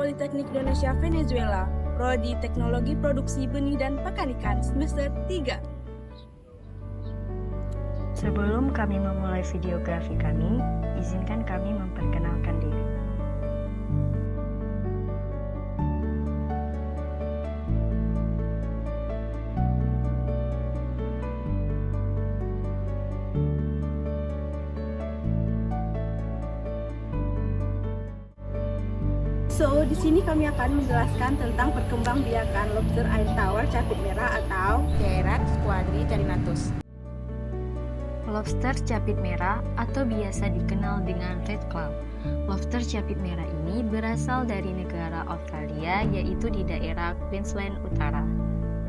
Politeknik Indonesia Venezuela, Prodi Teknologi Produksi Benih dan Pakan Ikan, semester 3. Sebelum kami memulai videografi kami, izinkan kami memperkenalkan diri. Di sini kami akan menjelaskan tentang perkembangbiakan lobster air tawar capit merah atau Chaerax quadricerinatus. Lobster capit merah atau biasa dikenal dengan red clam. Lobster capit merah ini berasal dari negara Australia, yaitu di daerah Queensland Utara.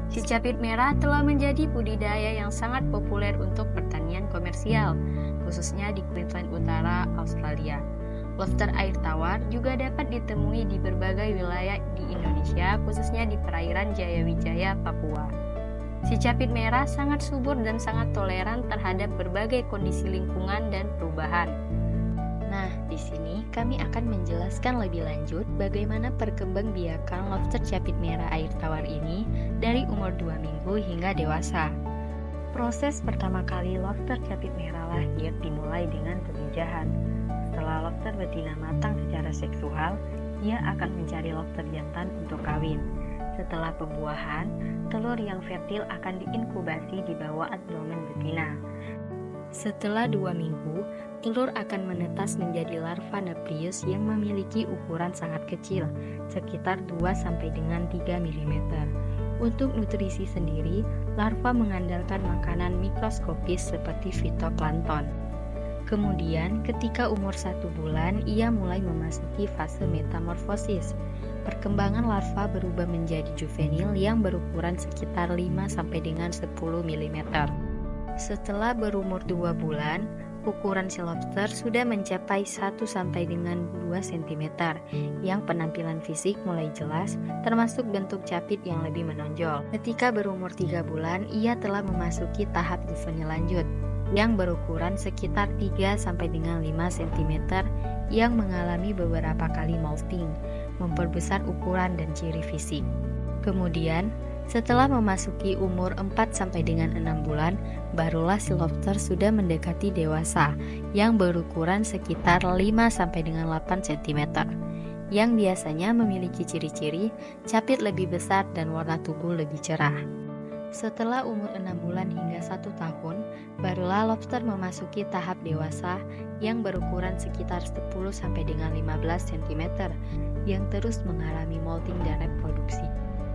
Si capit merah telah menjadi budidaya yang sangat populer untuk pertanian komersial, khususnya di Queensland Utara, Australia. Lobster air tawar juga dapat ditemui di berbagai wilayah di Indonesia, khususnya di perairan Jayawijaya, Papua. Si capit merah sangat subur dan sangat toleran terhadap berbagai kondisi lingkungan dan perubahan. Nah, di sini kami akan menjelaskan lebih lanjut bagaimana perkembangbiakan lobster capit merah air tawar ini dari umur 2 minggu hingga dewasa. Proses pertama kali lobster capit merah lahir dimulai dengan pemijahan. Setelah lobster betina matang secara seksual, ia akan mencari lobster jantan untuk kawin. Setelah pembuahan, telur yang fertil akan diinkubasi di bawah abdomen betina. Setelah 2 minggu, telur akan menetas menjadi larva nukleus yang memiliki ukuran sangat kecil, sekitar 2 sampai dengan 3 mm. Untuk nutrisi sendiri, larva mengandalkan makanan mikroskopis seperti fitoplankton. Kemudian, ketika umur 1 bulan, ia mulai memasuki fase metamorfosis. Perkembangan larva berubah menjadi juvenil yang berukuran sekitar 5 sampai dengan 10 mm. Setelah berumur 2 bulan, ukuran si lobster sudah mencapai 1 sampai dengan 2 cm, yang penampilan fisik mulai jelas, termasuk bentuk capit yang lebih menonjol. Ketika berumur 3 bulan, ia telah memasuki tahap juvenil lanjut, yang berukuran sekitar 3 sampai dengan 5 cm yang mengalami beberapa kali molting, memperbesar ukuran dan ciri fisik. Kemudian, setelah memasuki umur 4 sampai dengan 6 bulan, barulah si lobster sudah mendekati dewasa yang berukuran sekitar 5 sampai dengan 8 cm, yang biasanya memiliki ciri-ciri capit lebih besar dan warna tubuh lebih cerah. Setelah umur 6 bulan hingga 1 tahun, barulah lobster memasuki tahap dewasa yang berukuran sekitar 10 sampai dengan 15 cm yang terus mengalami molting dan reproduksi.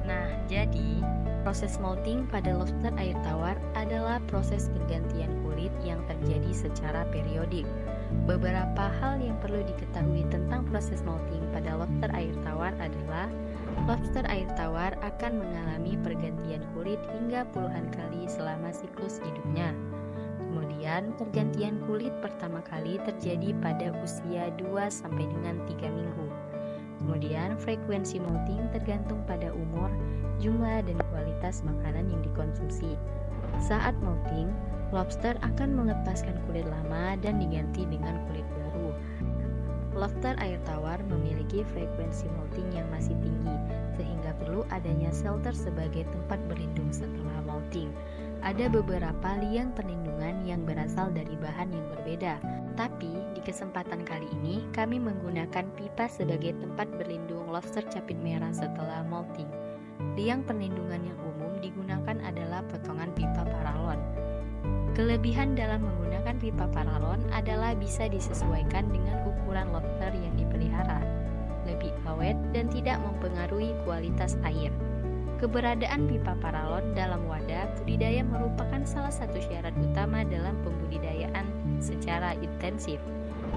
Nah, jadi proses molting pada lobster air tawar adalah proses pergantian kulit yang terjadi secara periodik. Beberapa hal yang perlu diketahui tentang proses molting pada lobster air tawar adalah lobster air tawar akan mengalami pergantian kulit hingga puluhan kali selama siklus hidupnya. Kemudian, pergantian kulit pertama kali terjadi pada usia 2 sampai dengan 3 minggu. Kemudian, frekuensi molting tergantung pada umur, jumlah, dan kualitas makanan yang dikonsumsi. Saat molting, lobster akan melepaskan kulit lama dan diganti dengan kulit baru. Lobster air tawar memiliki frekuensi molting yang masih tinggi, sehingga perlu adanya shelter sebagai tempat berlindung setelah molting. Ada beberapa liang perlindungan yang berasal dari bahan yang berbeda, tapi di kesempatan kali ini kami menggunakan pipa sebagai tempat berlindung lobster capit merah setelah molting. Liang perlindungan yang umum digunakan adalah potongan pipa paralon. Kelebihan dalam menggunakan pipa paralon adalah bisa disesuaikan dengan ukuran lobster yang dipelihara, lebih awet dan tidak mempengaruhi kualitas air. Keberadaan pipa paralon dalam wadah budidaya merupakan salah satu syarat utama dalam pembudidayaan secara intensif,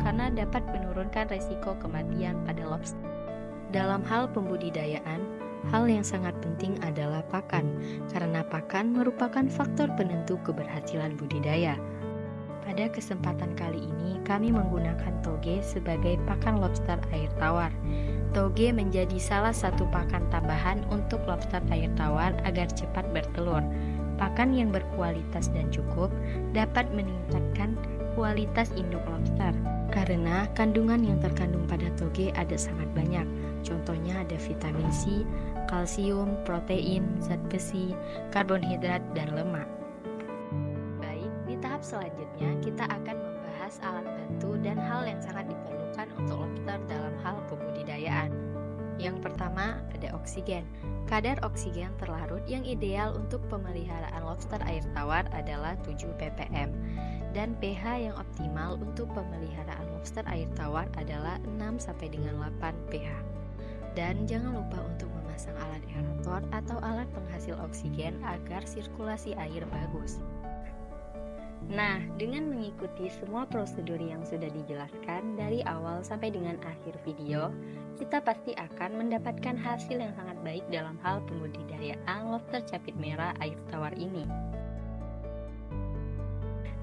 karena dapat menurunkan resiko kematian pada lobster. Dalam hal pembudidayaan, hal yang sangat penting adalah pakan, karena pakan merupakan faktor penentu keberhasilan budidaya. Pada kesempatan kali ini, kami menggunakan toge sebagai pakan lobster air tawar. Toge menjadi salah satu pakan tambahan untuk lobster air tawar agar cepat bertelur. Pakan yang berkualitas dan cukup dapat meningkatkan kualitas induk lobster, karena kandungan yang terkandung pada toge ada sangat banyak. Contohnya ada vitamin C, kalsium, protein, zat besi, karbohidrat, dan lemak. Baik, di tahap selanjutnya kita akan membahas alat bantu dan hal yang sangat diperlukan untuk lobster dalam hal pembudidayaan. Yang pertama ada oksigen. Kadar oksigen terlarut yang ideal untuk pemeliharaan lobster air tawar adalah 7 ppm dan pH yang optimal untuk pemeliharaan lobster air tawar adalah 6 sampai dengan 8 pH. Dan jangan lupa untuk memasang alat aerator atau alat penghasil oksigen agar sirkulasi air bagus. Nah, dengan mengikuti semua prosedur yang sudah dijelaskan dari awal sampai dengan akhir video, kita pasti akan mendapatkan hasil yang sangat baik dalam hal pembudidayaan lobster capit merah air tawar ini.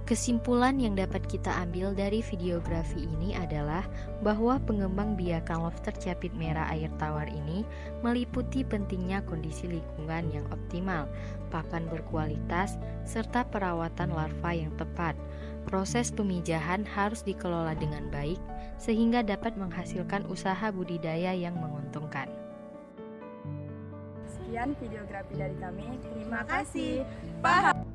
Kesimpulan yang dapat kita ambil dari videografi ini adalah bahwa pengembang biakan lobster capit merah air tawar ini meliputi pentingnya kondisi lingkungan yang optimal, pakan berkualitas, serta perawatan larva yang tepat. Proses pemijahan harus dikelola dengan baik sehingga dapat menghasilkan usaha budidaya yang menguntungkan. Sekian videografi dari kami. Terima kasih. Paham.